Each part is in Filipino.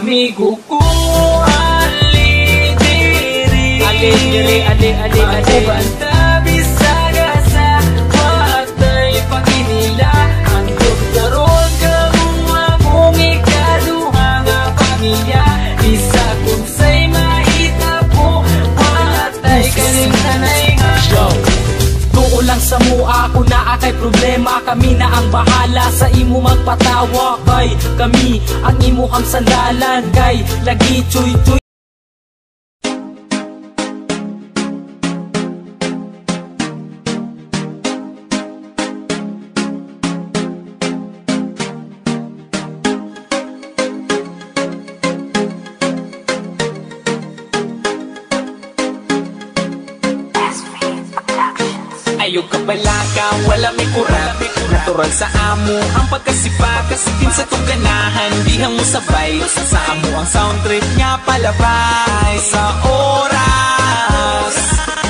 amigo ko. Ali diri, banta bisaga sa matay paginila. Andog daron kamo akong ikaduha nga pamilya. Isa kung say mahita po matay kaning tanay nga. Tuo lang sa mua ako na akay problema. Kami na ang bahala sa imo magpatawa. Kay kami ang imo ang sandalan. Kay lagi chuy-chuy. Ayaw ka balaka, wala may kurap. Natural sa amo ang pagkasipa. Kasikin sa tong ganahan, dihang mo sabay. Sa amo ang sound trip nga palabay. Sa oras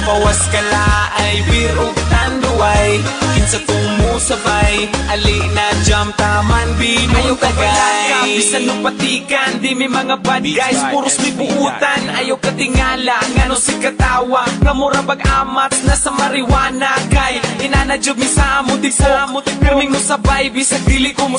pawas ka laay, birog tanduay. Kinsa tong musabay, ali na jam taman binun. Ayaw ka balaka, bisan nung patikan. Di may mga bad guys, puros may buutan. Ayaw ka tingala, ngano si katawa. Ngamura bag-amats na sa marijuana. Kay inanadyob mi sa amo, di sa amo. Pirming mo sabay, bisag dili ko mo